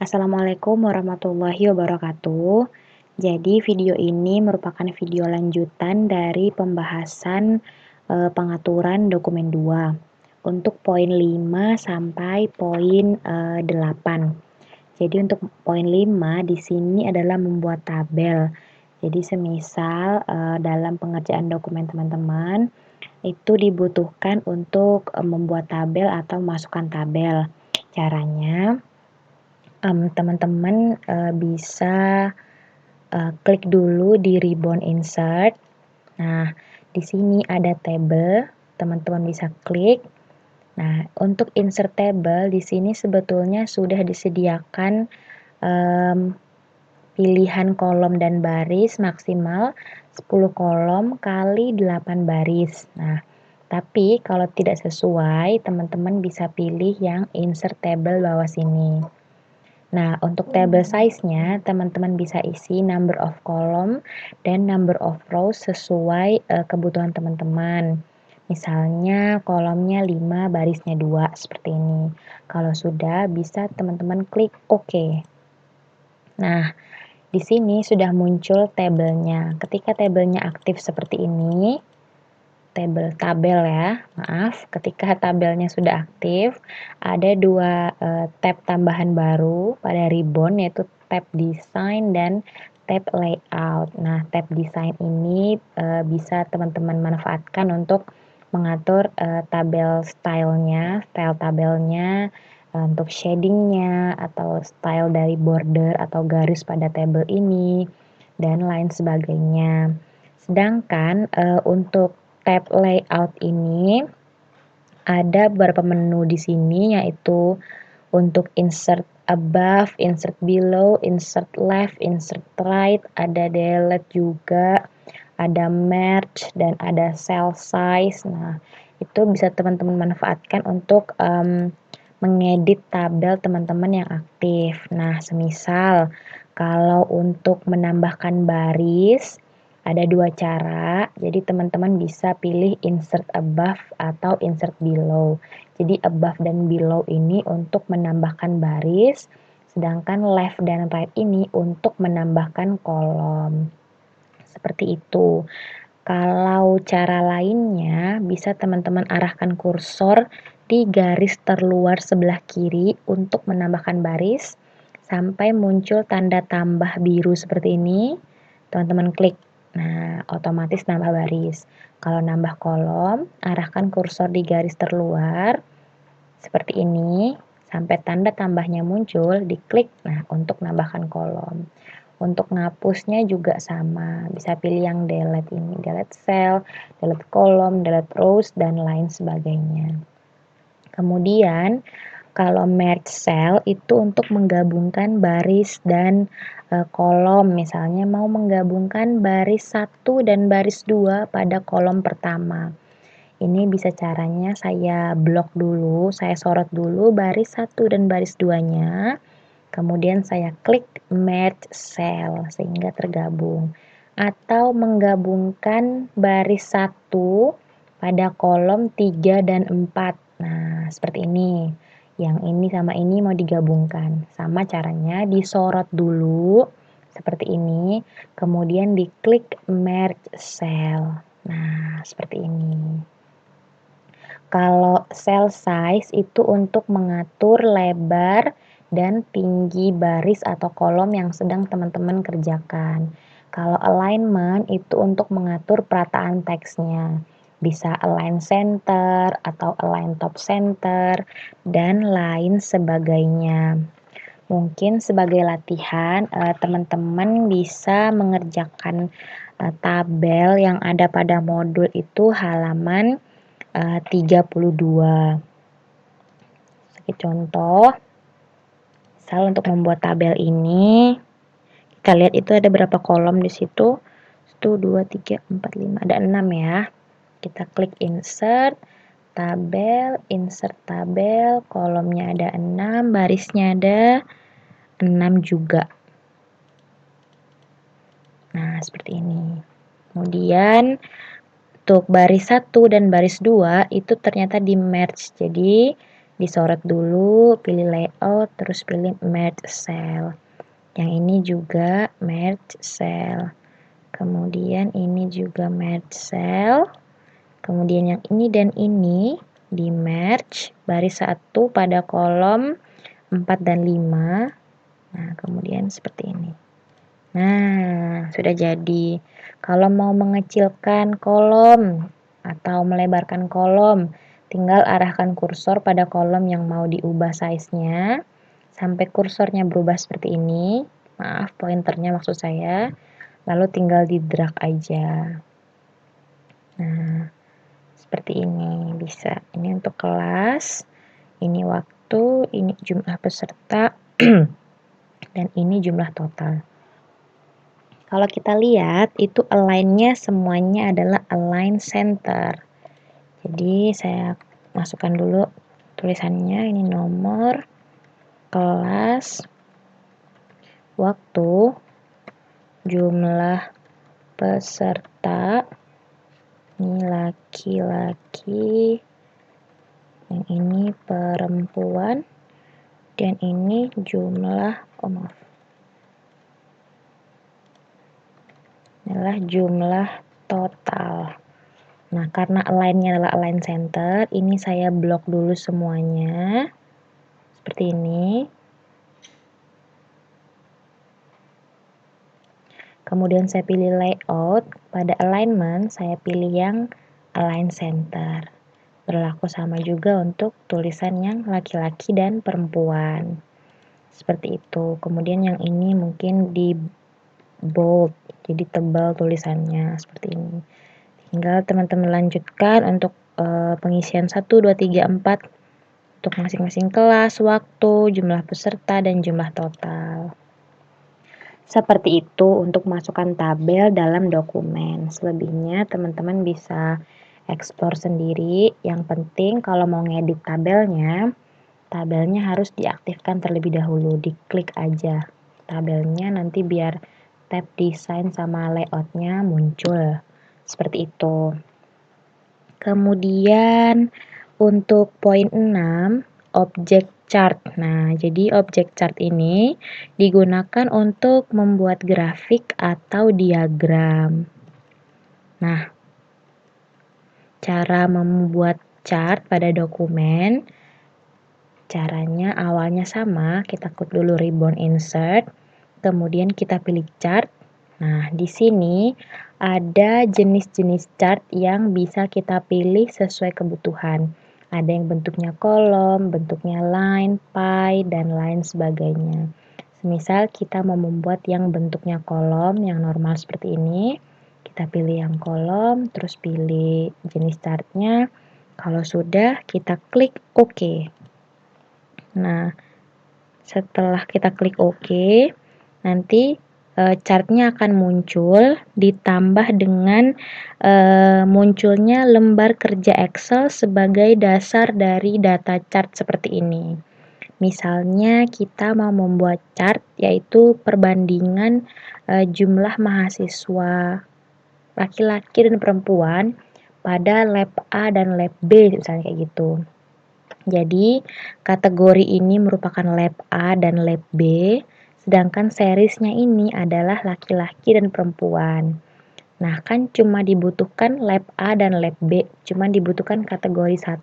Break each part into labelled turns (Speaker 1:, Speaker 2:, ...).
Speaker 1: Assalamualaikum warahmatullahi wabarakatuh. Jadi video ini merupakan video lanjutan dari pembahasan pengaturan dokumen 2 untuk poin 5 sampai poin 8. Jadi untuk poin 5 di sini adalah membuat tabel. Jadi semisal dalam pengerjaan dokumen teman-teman itu dibutuhkan untuk membuat tabel atau masukkan tabel. Caranya teman-teman bisa klik dulu di ribbon insert. Nah, di sini ada table, teman-teman bisa klik. Nah, untuk insert table di sini sebetulnya sudah disediakan pilihan kolom dan baris maksimal 10 kolom kali 8 baris. Nah, tapi kalau tidak sesuai, teman-teman bisa pilih yang insert table bawah sini. Nah, untuk table size-nya, teman-teman bisa isi number of column dan number of rows sesuai kebutuhan teman-teman. Misalnya kolomnya 5, barisnya 2, seperti ini. Kalau sudah, bisa teman-teman klik OK. Nah, di sini sudah muncul tabelnya. Ketika tabelnya aktif seperti ini, tabel ya, maaf, ketika tabelnya sudah aktif, ada dua tab tambahan baru pada ribbon, yaitu tab design dan tab layout. Nah, tab design ini bisa teman-teman manfaatkan untuk mengatur tabel style tabelnya, untuk shadingnya, atau style dari border atau garis pada tabel ini, dan lain sebagainya. Sedangkan untuk tab layout ini ada beberapa menu di sini, yaitu untuk insert above, insert below, insert left, insert right, ada delete juga, ada merge, dan ada cell size. Nah, itu bisa teman-teman manfaatkan untuk mengedit tabel teman-teman yang aktif. Nah, semisal kalau untuk menambahkan baris, ada dua cara, jadi teman-teman bisa pilih insert above atau insert below. Jadi above dan below ini untuk menambahkan baris, sedangkan left dan right ini untuk menambahkan kolom. Seperti itu. Kalau cara lainnya, bisa teman-teman arahkan kursor di garis terluar sebelah kiri untuk menambahkan baris, sampai muncul tanda tambah biru seperti ini. Teman-teman klik. Nah, otomatis nambah baris. Kalau nambah kolom, arahkan kursor di garis terluar seperti ini sampai tanda tambahnya muncul, diklik. Nah, untuk nambahkan kolom. Untuk ngapusnya juga sama. Bisa pilih yang delete ini, delete cell, delete kolom, delete rows, dan lain sebagainya. Kemudian, kalau merge cell itu untuk menggabungkan baris dan kolom. Misalnya mau menggabungkan baris 1 dan baris 2 pada kolom pertama. Ini bisa caranya saya blok dulu, saya sorot dulu baris 1 dan baris 2-nya. Kemudian saya klik merge cell sehingga tergabung. Atau menggabungkan baris 1 pada kolom 3 dan 4. Nah, seperti ini. Yang ini sama ini mau digabungkan. Sama caranya, disorot dulu seperti ini, kemudian diklik merge cell. Nah, seperti ini. Kalau cell size itu untuk mengatur lebar dan tinggi baris atau kolom yang sedang teman-teman kerjakan. Kalau alignment itu untuk mengatur perataan teksnya. Bisa align center atau align top center dan lain sebagainya. Mungkin sebagai latihan, teman-teman bisa mengerjakan tabel yang ada pada modul itu halaman 32. Sebagai contoh, misal untuk membuat tabel ini, kita lihat itu ada berapa kolom di situ. 1, 2, 3, 4, 5, ada 6 ya. Kita klik insert tabel, kolomnya ada 6, barisnya ada 6 juga. Nah, seperti ini. Kemudian untuk baris 1 dan baris 2 itu ternyata di merge. Jadi Disorot dulu, pilih layout, terus pilih merge cell. Yang ini juga merge cell. Kemudian ini juga merge cell. Kemudian yang ini dan ini di merge baris 1 pada kolom 4 dan 5. Nah, kemudian seperti ini. Nah, sudah jadi. Kalau mau mengecilkan kolom atau melebarkan kolom, tinggal arahkan kursor pada kolom yang mau diubah size-nya sampai kursornya berubah seperti ini. Maaf, pointernya maksud saya. Lalu tinggal di drag aja. Nah, seperti ini bisa. Ini untuk kelas, ini waktu, ini jumlah peserta, dan ini jumlah total. Kalau kita lihat, itu align-nya semuanya adalah align center. Jadi, saya masukkan dulu tulisannya, ini nomor, kelas, waktu, jumlah peserta, ini laki-laki, yang ini perempuan, dan ini adalah jumlah total. Nah, karena align-nya adalah align center, ini saya blok dulu semuanya. Seperti ini. Kemudian saya pilih layout. Pada alignment, saya pilih yang align center. Berlaku sama juga untuk tulisan yang laki-laki dan perempuan. Seperti itu. Kemudian yang ini mungkin di bold, jadi tebal tulisannya seperti ini. Tinggal teman-teman lanjutkan untuk pengisian 1, 2, 3, 4 untuk masing-masing kelas, waktu, jumlah peserta, dan jumlah total. Seperti itu untuk masukkan tabel dalam dokumen. Selebihnya teman-teman bisa ekspor sendiri. Yang penting kalau mau ngedit tabelnya harus diaktifkan terlebih dahulu. Diklik aja tabelnya, nanti biar tab desain sama layoutnya muncul. Seperti itu. Kemudian untuk poin 6, objek chart. Nah, jadi objek chart ini digunakan untuk membuat grafik atau diagram. Nah, cara membuat chart pada dokumen, caranya awalnya sama, kita klik dulu ribbon insert, kemudian kita pilih chart. Nah, di sini ada jenis-jenis chart yang bisa kita pilih sesuai kebutuhan. Ada yang bentuknya kolom, bentuknya line, pie, dan lain sebagainya. Semisal kita mau membuat yang bentuknya kolom, yang normal seperti ini, kita pilih yang kolom, terus pilih jenis chartnya. Kalau sudah, kita klik OK. Nah, setelah kita klik OK, nanti chartnya akan muncul ditambah dengan munculnya lembar kerja Excel sebagai dasar dari data chart seperti ini. Misalnya kita mau membuat chart yaitu perbandingan jumlah mahasiswa laki-laki dan perempuan pada lab A dan lab B misalnya kayak gitu. Jadi, kategori ini merupakan lab A dan lab B, sedangkan seriesnya ini adalah laki-laki dan perempuan. Nah, kan cuma dibutuhkan lab A dan lab B, cuma dibutuhkan kategori 1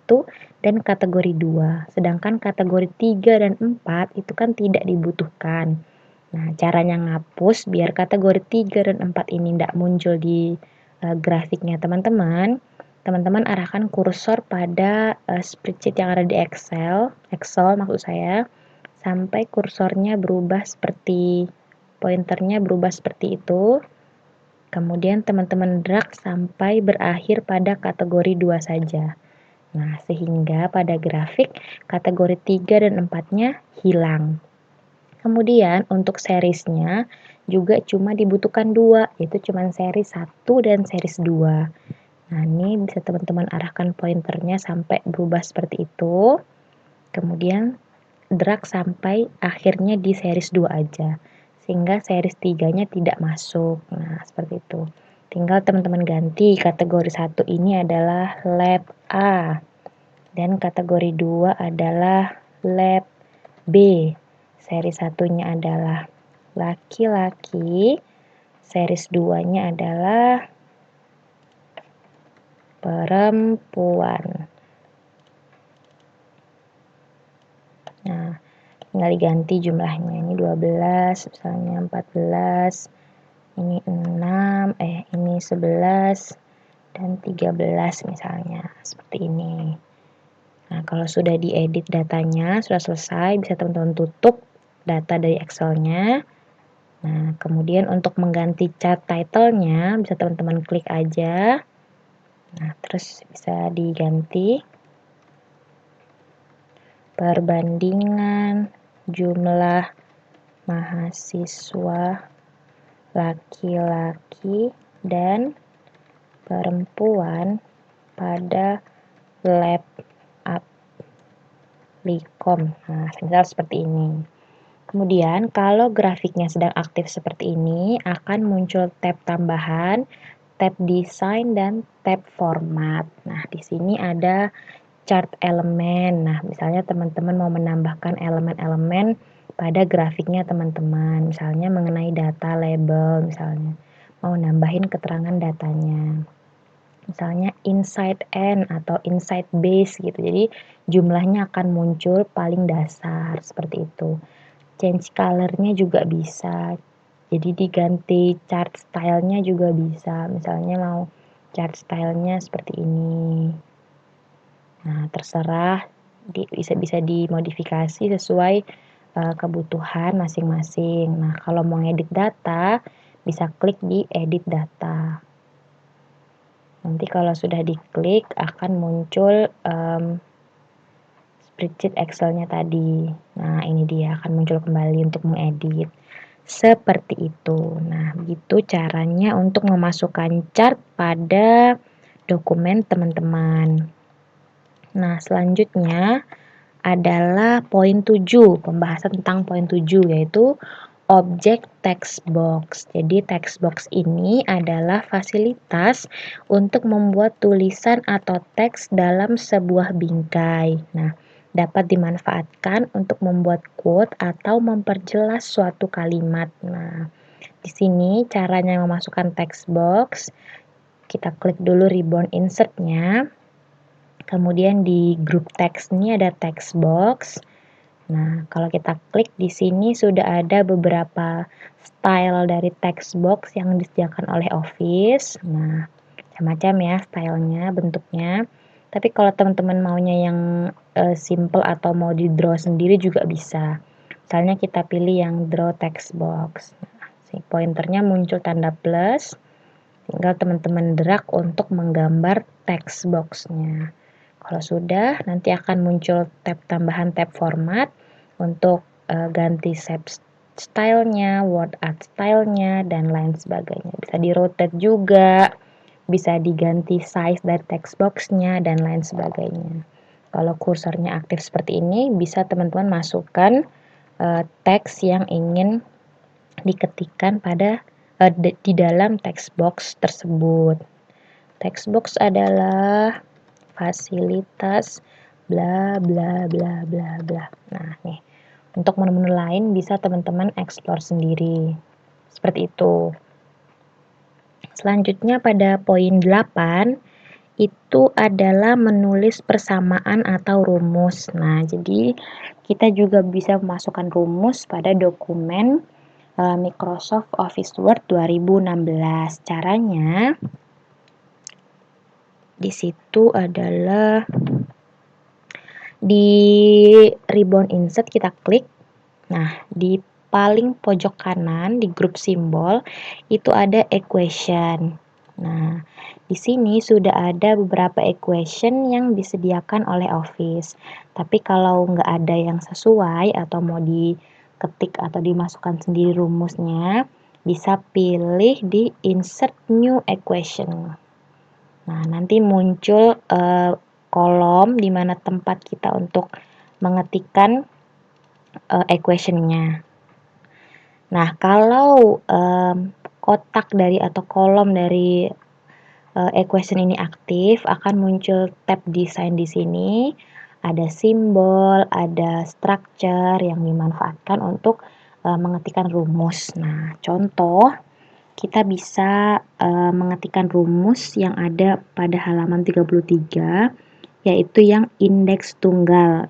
Speaker 1: dan kategori 2. Sedangkan kategori 3 dan 4 itu kan tidak dibutuhkan. Nah, caranya ngapus biar kategori 3 dan 4 ini tidak muncul di grafiknya teman-teman arahkan kursor pada spreadsheet yang ada di Excel maksud saya, sampai kursornya berubah seperti pointernya berubah seperti itu. Kemudian teman-teman drag sampai berakhir pada kategori 2 saja. Nah, sehingga pada grafik kategori 3 dan 4-nya hilang. Kemudian untuk seriesnya juga cuma dibutuhkan 2, yaitu cuma seri 1 dan series 2. Nah, ini bisa teman-teman arahkan pointernya sampai berubah seperti itu. Kemudian drag sampai akhirnya di series 2 aja. Sehingga series 3-nya tidak masuk. Nah, seperti itu. Tinggal teman-teman ganti kategori 1 ini adalah lab A. Dan kategori 2 adalah lab B. Seri 1-nya adalah laki-laki, series 2-nya adalah perempuan. Nah, tinggal diganti jumlahnya. Ini 12, misalnya 14, ini 6, ini 11, dan 13 misalnya. Seperti ini. Nah, kalau sudah diedit datanya, sudah selesai, bisa teman-teman tutup data dari Excel-nya. Nah, kemudian untuk mengganti chart title-nya, bisa teman-teman klik aja. Nah, terus bisa diganti perbandingan jumlah mahasiswa laki-laki dan perempuan pada lab Applikom. Nah, misal seperti ini. Kemudian, kalau grafiknya sedang aktif seperti ini, akan muncul tab tambahan, tab desain, dan tab format. Nah, di sini ada chart elemen. Nah, misalnya teman-teman mau menambahkan elemen-elemen pada grafiknya teman-teman. Misalnya mengenai data label, misalnya. Mau nambahin keterangan datanya. Misalnya inside N atau inside base gitu. Jadi jumlahnya akan muncul paling dasar seperti itu. Change color-nya juga bisa. Jadi diganti chart style-nya juga bisa. Misalnya mau chart style-nya seperti ini. Nah, terserah bisa dimodifikasi sesuai kebutuhan masing-masing. Nah, kalau mau ngedit data, bisa klik di edit data. Nanti kalau sudah diklik akan muncul spreadsheet Excel-nya tadi. Nah, ini dia akan muncul kembali untuk mengedit. Seperti itu. Nah, begitu caranya untuk memasukkan chart pada dokumen teman-teman. Nah, selanjutnya adalah poin 7, pembahasan tentang poin 7 yaitu objek text box. Jadi text box ini adalah fasilitas untuk membuat tulisan atau teks dalam sebuah bingkai. Nah, dapat dimanfaatkan untuk membuat quote atau memperjelas suatu kalimat. Nah, di sini caranya memasukkan text box. Kita klik dulu ribbon insert-nya. Kemudian di group text ini ada text box. Nah, kalau kita klik di sini sudah ada beberapa style dari text box yang disediakan oleh Office. Nah, macam-macam ya stylenya, bentuknya. Tapi kalau teman-teman maunya yang simple atau mau di draw sendiri juga bisa. Misalnya kita pilih yang draw text box. Nah, si pointernya muncul tanda plus. Tinggal teman-teman drag untuk menggambar text box-nya. Kalau sudah, nanti akan muncul tab tambahan tab format untuk ganti shape stylenya, word art stylenya, dan lain sebagainya. Bisa di rotate juga, bisa diganti size dari text box-nya, dan lain sebagainya. Kalau kursornya aktif seperti ini, bisa teman-teman masukkan teks yang ingin diketikkan pada di dalam text box tersebut. Text box adalah fasilitas bla bla bla bla bla. Nah, nih. Untuk menu-menu lain bisa teman-teman explore sendiri. Seperti itu. Selanjutnya pada poin 8 itu adalah menulis persamaan atau rumus. Nah, jadi kita juga bisa memasukkan rumus pada dokumen Microsoft Office Word 2016. Caranya di situ adalah di ribbon insert kita klik. Nah, di paling pojok kanan di grup simbol itu ada equation. Nah, di sini sudah ada beberapa equation yang disediakan oleh Office. Tapi kalau nggak ada yang sesuai atau mau diketik atau dimasukkan sendiri rumusnya, bisa pilih di insert new equation. Nah, nanti muncul kolom di mana tempat kita untuk mengetikkan equation-nya. Nah, kalau kotak dari atau kolom dari equation ini aktif, akan muncul tab desain di sini. Ada simbol, ada structure yang dimanfaatkan untuk mengetikkan rumus. Nah, contoh kita bisa mengetikkan rumus yang ada pada halaman 33, yaitu yang indeks tunggal.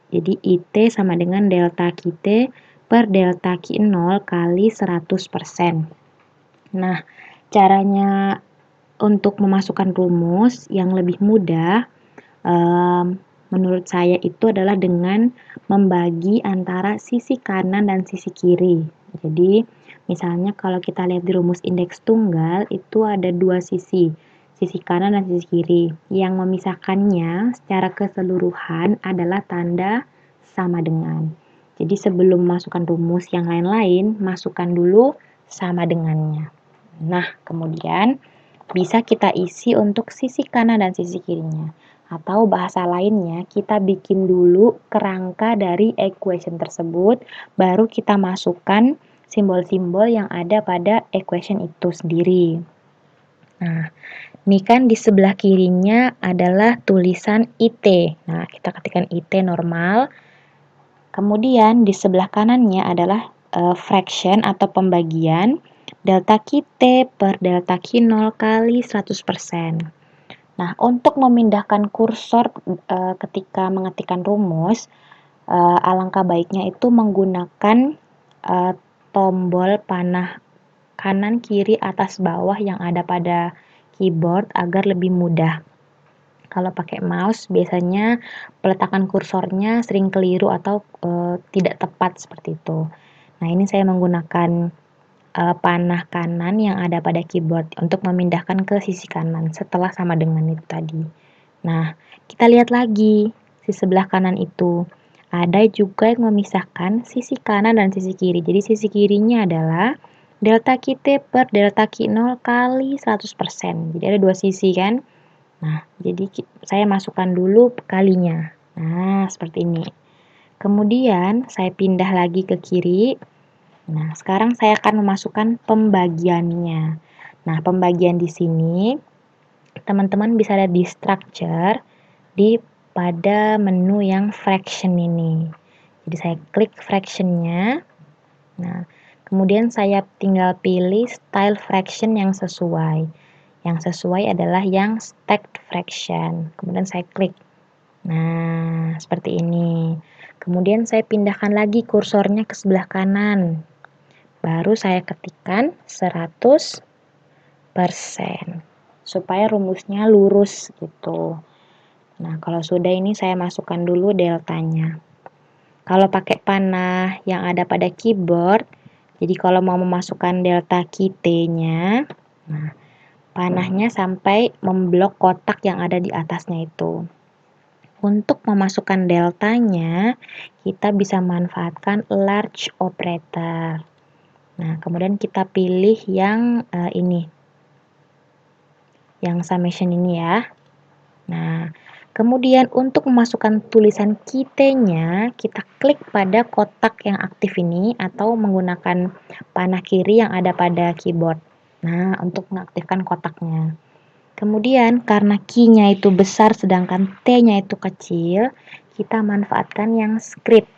Speaker 1: Jadi IT sama dengan delta QT per delta Q0 kali 100%. Nah, caranya untuk memasukkan rumus yang lebih mudah, menurut saya itu adalah dengan membagi antara sisi kanan dan sisi kiri. Jadi, misalnya kalau kita lihat di rumus indeks tunggal, itu ada dua sisi kanan dan sisi kiri. Yang memisahkannya secara keseluruhan adalah tanda sama dengan. Jadi, sebelum masukkan rumus yang lain-lain, masukkan dulu sama dengannya. Nah, kemudian bisa kita isi untuk sisi kanan dan sisi kirinya. Atau bahasa lainnya, kita bikin dulu kerangka dari equation tersebut, baru kita masukkan simbol-simbol yang ada pada equation itu sendiri. Nah, ini kan di sebelah kirinya adalah tulisan IT. Nah, kita ketikkan IT normal. Kemudian di sebelah kanannya adalah fraction atau pembagian delta QT per delta Q0 kali 100%. Nah, untuk memindahkan kursor ketika mengetikkan rumus, alangkah baiknya itu menggunakan tombol panah kanan, kiri, atas, bawah yang ada pada keyboard agar lebih mudah. Kalau pakai mouse, biasanya peletakan kursornya sering keliru atau tidak tepat seperti itu. Nah, ini saya menggunakan panah kanan yang ada pada keyboard untuk memindahkan ke sisi kanan setelah sama dengan itu tadi. Nah, kita lihat lagi di sebelah kanan itu. Ada juga yang memisahkan sisi kanan dan sisi kiri. Jadi sisi kirinya adalah delta QT per delta Q0 kali 100%. Jadi ada dua sisi kan. Nah, jadi saya masukkan dulu kalinya. Nah, seperti ini. Kemudian saya pindah lagi ke kiri. Nah, sekarang saya akan memasukkan pembagiannya. Nah, pembagian di sini teman-teman bisa lihat di structure pada menu yang fraction ini. Jadi saya klik fractionnya. Nah, kemudian saya tinggal pilih style fraction yang sesuai. Yang sesuai adalah yang stacked fraction. Kemudian saya klik. Nah, seperti ini. Kemudian saya pindahkan lagi kursornya ke sebelah kanan. Baru saya ketikkan 100% supaya rumusnya lurus gitu. Nah, kalau sudah ini saya masukkan dulu deltanya. Kalau pakai panah yang ada pada keyboard, jadi kalau mau memasukkan delta QT-nya, nah, panahnya sampai memblok kotak yang ada di atasnya itu. Untuk memasukkan deltanya, kita bisa manfaatkan large operator. Nah, kemudian kita pilih yang ini. Yang summation ini ya. Nah, kemudian untuk memasukkan tulisan QT-nya, kita klik pada kotak yang aktif ini atau menggunakan panah kiri yang ada pada keyboard. Nah, untuk mengaktifkan kotaknya. Kemudian karena Q-nya itu besar sedangkan T-nya itu kecil, kita manfaatkan yang script.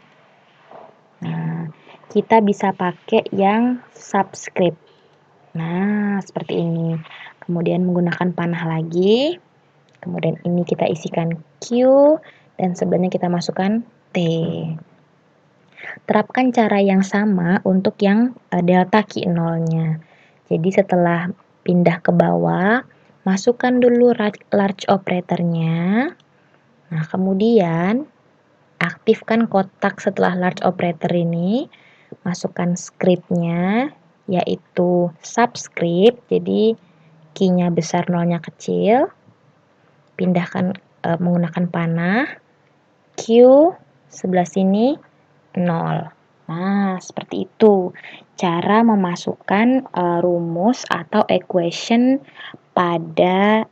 Speaker 1: Nah, kita bisa pakai yang subscript. Nah, seperti ini. Kemudian menggunakan panah lagi. Kemudian ini kita isikan Q dan sebelahnya kita masukkan T. Terapkan cara yang sama untuk yang delta Q0-nya. Jadi setelah pindah ke bawah, masukkan dulu large operatornya. Nah, kemudian aktifkan kotak setelah large operator ini. Masukkan scriptnya, yaitu subscript. Jadi Q-nya besar, nolnya kecil. Pindahkan menggunakan panah. Q sebelah sini 0. Nah, seperti itu cara memasukkan rumus atau equation pada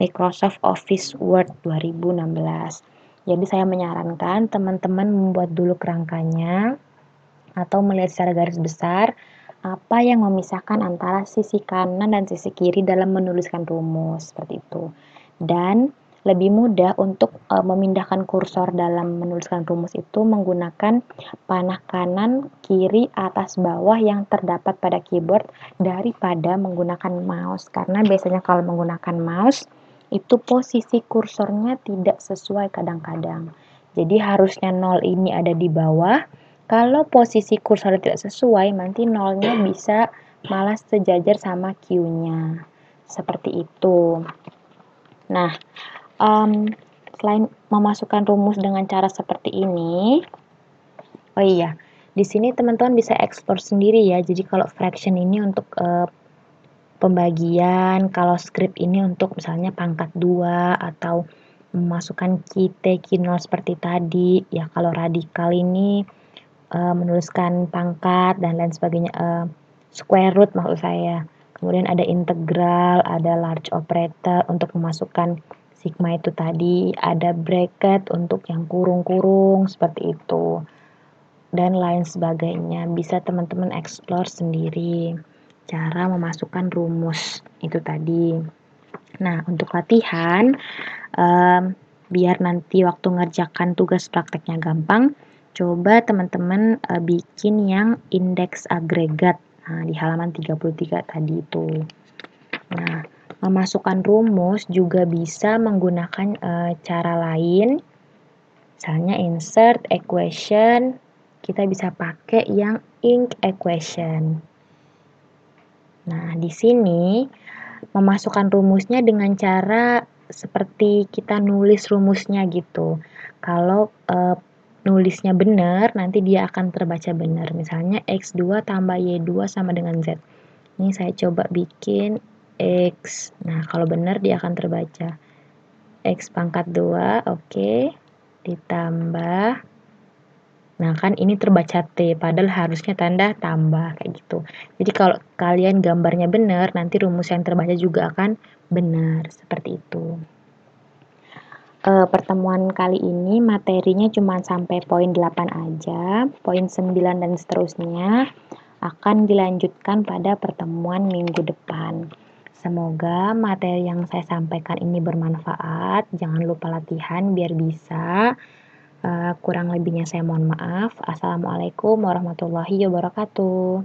Speaker 1: Microsoft Office Word 2016. Jadi saya menyarankan teman-teman membuat dulu kerangkanya atau melihat secara garis besar apa yang memisahkan antara sisi kanan dan sisi kiri dalam menuliskan rumus, seperti itu. Dan lebih mudah untuk memindahkan kursor dalam menuliskan rumus itu menggunakan panah kanan, kiri, atas, bawah yang terdapat pada keyboard daripada menggunakan mouse. Karena biasanya kalau menggunakan mouse, itu posisi kursornya tidak sesuai kadang-kadang. Jadi harusnya 0 ini ada di bawah. Kalau posisi kursor tidak sesuai, nanti 0-nya bisa malah sejajar sama Q-nya. Seperti itu. Nah, selain memasukkan rumus dengan cara seperti ini, oh iya, di sini teman-teman bisa explore sendiri ya. Jadi kalau fraction ini untuk pembagian, kalau script ini untuk misalnya pangkat 2 atau memasukkan T, Q0 seperti tadi. Ya kalau radikal ini menuliskan pangkat dan lain sebagainya, square root maksud saya. Kemudian ada integral, ada large operator untuk memasukkan sigma itu tadi, ada bracket untuk yang kurung-kurung seperti itu, dan lain sebagainya. Bisa teman-teman explore sendiri cara memasukkan rumus itu tadi. Nah, untuk latihan, biar nanti waktu ngerjakan tugas prakteknya gampang, coba teman-teman bikin yang indeks agregat. Nah, di halaman 33 tadi itu. Nah, memasukkan rumus juga bisa menggunakan cara lain. Misalnya insert equation, kita bisa pakai yang inc equation. Nah, di sini memasukkan rumusnya dengan cara seperti kita nulis rumusnya gitu. Kalau nulisnya benar, nanti dia akan terbaca benar. Misalnya X2 tambah Y2 sama dengan Z. Ini saya coba bikin X. Nah, kalau benar dia akan terbaca. X pangkat 2, oke. Ditambah. Nah, kan ini terbaca T, padahal harusnya tanda tambah, kayak gitu. Jadi kalau kalian gambarnya benar, nanti rumus yang terbaca juga akan benar, seperti itu. Pertemuan kali ini materinya cuma sampai poin 8 aja, poin 9 dan seterusnya akan dilanjutkan pada pertemuan minggu depan. Semoga materi yang saya sampaikan ini bermanfaat, jangan lupa latihan biar bisa. Kurang lebihnya saya mohon maaf. Assalamualaikum warahmatullahi wabarakatuh.